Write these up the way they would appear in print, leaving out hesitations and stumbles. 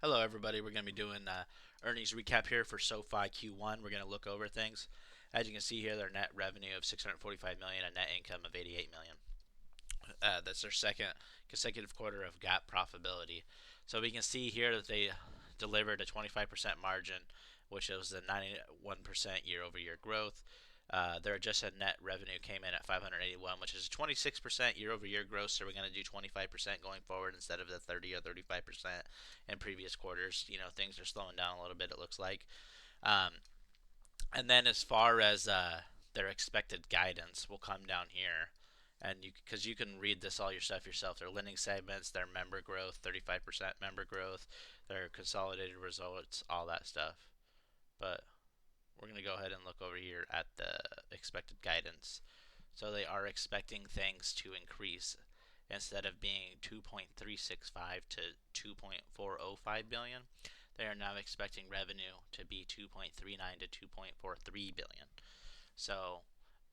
Hello, everybody. We're going to be doing earnings recap here for SOFI Q1. We're going to look over things. As you can see here, their net revenue of 645 million and net income of 88 million. That's their second consecutive quarter of GAAP profitability. So we can see here that they delivered a 25% margin, which was a 91% year-over-year growth. Their adjusted net revenue came in at 581, which is a 26% year-over-year growth. So we're going to do 25% going forward instead of the 30 or 35% in previous quarters. Things are slowing down a little bit. It looks like. Um, and then as far as their expected guidance, we'll come down here, and because you can read this all yourself. Their lending segments, their member growth, 35% member growth, their consolidated results, all that stuff. But we're going to go ahead and look over here at the expected guidance. So they are expecting things to increase. Instead of being 2.365 to 2.405 billion, they are now expecting revenue to be 2.39 to 2.43 billion. So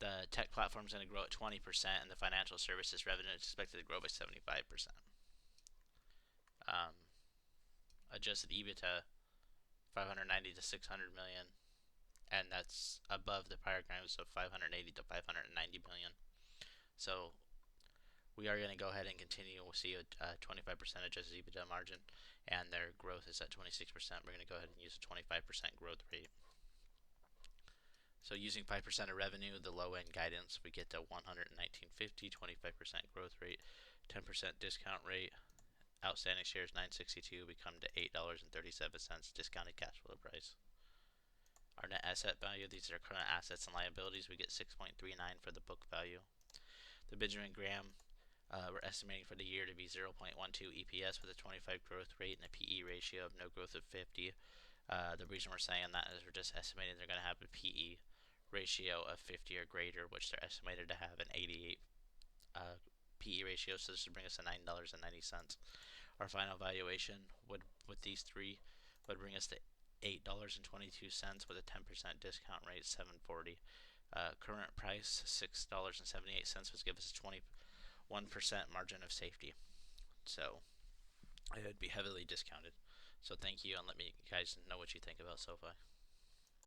the tech platform is going to grow at 20%, and the financial services revenue is expected to grow by 75%. Um, Adjusted EBITDA 590 to 600 million, and that's above the prior guidance of 580 to 590 million. So we are going to go ahead and continue. We'll see a 25% adjusted EBITDA margin, and their growth is at 26%. We're going to go ahead and use a 25% growth rate. So using 5% of revenue, the low end guidance, we get to 119.50, 25% growth rate, 10% discount rate. Outstanding shares 962, we come to $8.37 discounted cash flow price. Our net asset value, these are current assets and liabilities, we get 6.39 for the book value. The Benjamin Graham, we're estimating for the year to be 0.12 EPS with a 25 growth rate and a PE ratio of no growth of 50. The reason we're saying that is we're just estimating they're going to have a PE ratio of 50 or greater, which they're estimated to have an 88 PE ratio, so this would bring us to $9.90. Our final valuation would, with these three, would bring us to $8.22 with a 10% discount rate, $7.40. Current price $6.78 would give us a 21% margin of safety. So it would be heavily discounted. So thank you, and let me guys know what you think about SoFi.